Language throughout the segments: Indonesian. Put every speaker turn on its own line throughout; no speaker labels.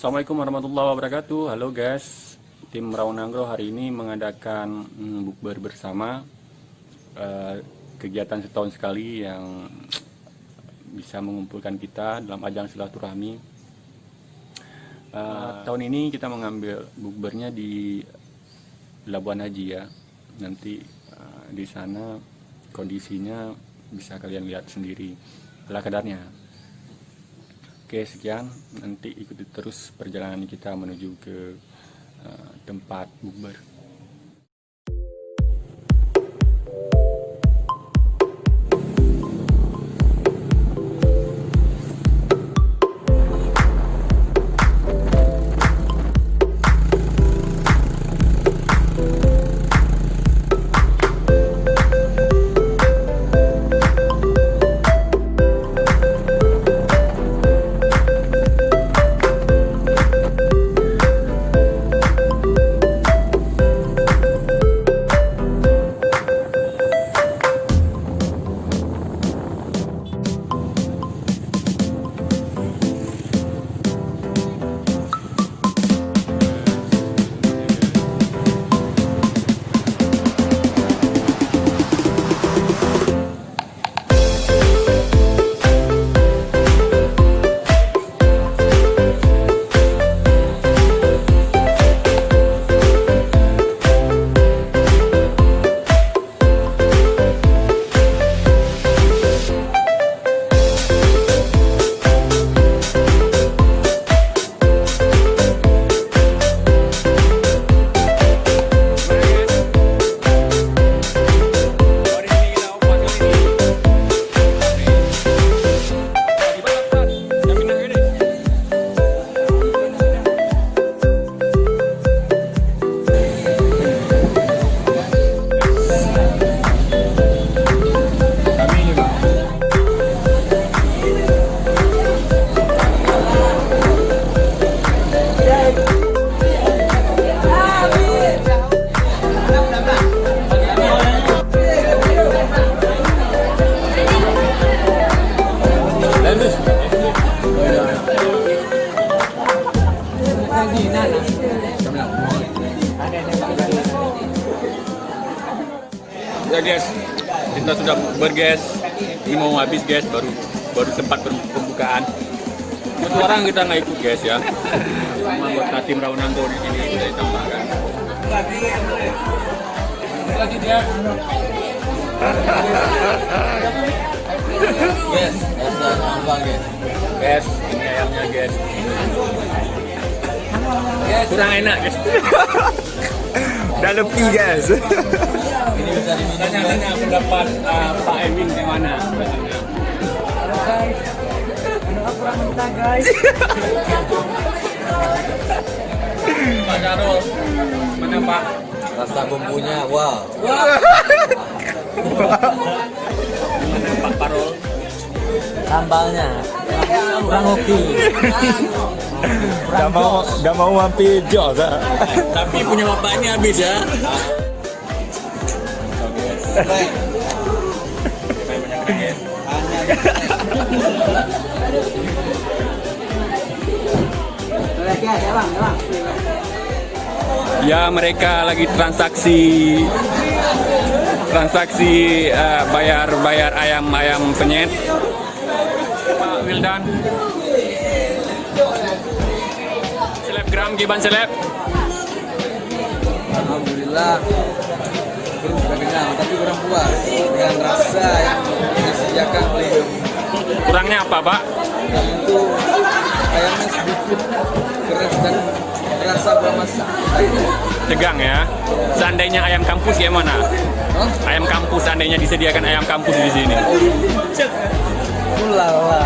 Assalamualaikum warahmatullahi wabarakatuh. Halo guys, tim Raunanggro hari ini mengadakan bukber bersama, kegiatan setahun sekali yang bisa mengumpulkan kita dalam ajang silaturahmi. Tahun ini kita mengambil bukbernya di Labuan Haji ya. Nanti di sana kondisinya bisa kalian lihat sendiri ala kadarnya. Oke, sekian. Nanti ikuti terus perjalanan kita menuju ke tempat bukber. Ya guys, kita sudah berges. Ini mau habis guys, baru sempat pembukaan. Satu orang kita nggak ikut guys ya. Anggota tim Raunanggro di sini sudah ditambahkan. Lagi dia. Guys, apa guys? Guys, ini ayamnya guys. Kurang enak guys.
Udah lebih guys.
Ini bisa tanya pendapat Pak Emin gimana?
Guys, kurang mentah guys.
Pak Jarol, mana Pak?
Rasa bumbunya, wow.
Mana Pak Parol?
Sambalnya kurang oke.
Udah mau mampir jos.
Tapi punya bapaknya habis ya. Ya, mereka lagi transaksi bayar ayam penyet. Pak Wildan, selebgram Giban seleb.
Alhamdulillah sudah kenyang, tapi kurang puas dengan rasa yang disediakan oleh
Kurangnya apa Pak?
itu ayamnya sedikit keras dan rasa kurang masak.
Tegang ya. Seandainya ayam kampus gimana?
Hah?
Ayam kampus seandainya disediakan ayam kampus di sini.
Ulala.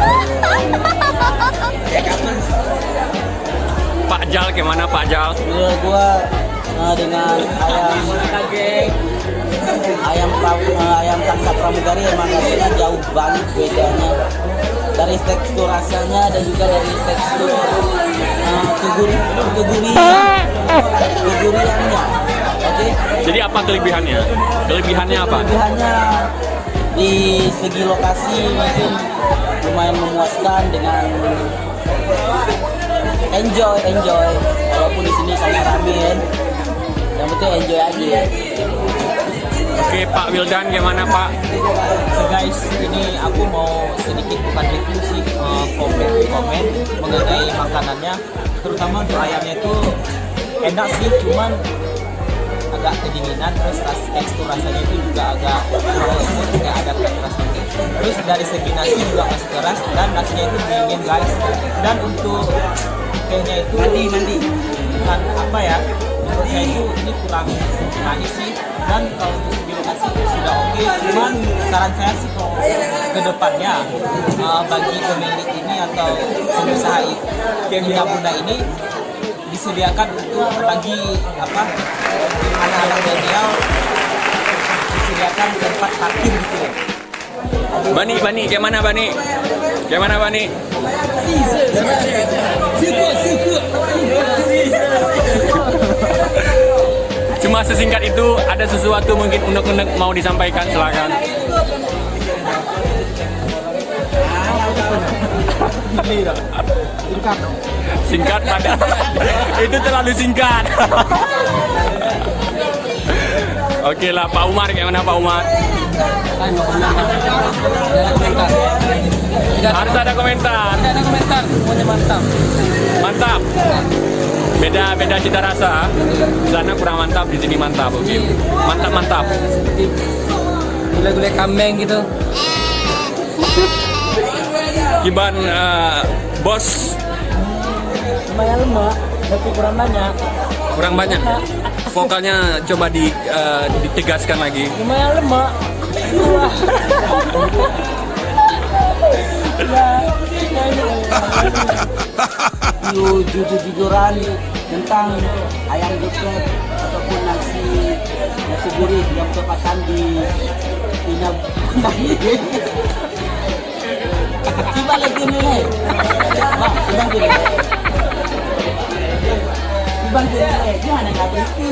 Pak Jal gimana Pak Jal?
Menurut gua dengan ayam tangkap pramugari emang rasanya jauh banget bedanya dari tekstur rasanya dan juga dari tekstur keguriannya. Oke.
Jadi apa kelebihannya? Kelebihannya apa?
Kelebihannya di segi lokasi mungkin lumayan memuaskan dengan enjoy. Walaupun di sini sangat ramai kan. Yang penting enjoy aja.
Oke, Pak Wildan gimana Pak?
So guys, ini aku mau sedikit bukan review sih, komen mengenai makanannya. Terutama untuk ayamnya itu enak sih, cuman agak kedinginan. Terus tekstur rasanya itu juga agak kurang lembut, kayak ada keras-keras. Terus dari segi nasi juga masih keras dan nasinya itu dingin guys. Dan untuk kayaknya itu mandi bukan apa ya, menurut saya itu ini kurang manis sih. Dan kalau untuk segi lokasi sudah oke, cuman saran saya sih kalau ke depannya bagi pemilik ini atau pengusaha Indah Bunda ini disediakan untuk bagi anak-anak milenial disediakan tempat parkir gitu.
Bani, gimana Bani? Cuma sesingkat itu, ada sesuatu mungkin unek-unek mau disampaikan, silakan. Singkat pada itu terlalu singkat. Oke lah, Pak Umar gimana Pak Umar? Harus ada komentar.
Semuanya mantap.
Mantap. Beda cita rasa. Di sana kurang mantap, di sini mantap. Oke. Mantap.
Gulai-gulai kambing gitu.
Kiban bos
Lumayan lemak, tapi kurang banyak.
kurang banyak. Vokalnya coba ditegaskan lagi.
Lumayan lemak.
Jujur-jujuran tentang ayam geprek ataupun nasi gurih yang tepatan di Indah Bunda ini. Coba lagi nih, Bang, udah gini. Bang, gini, gimana nggak berhenti?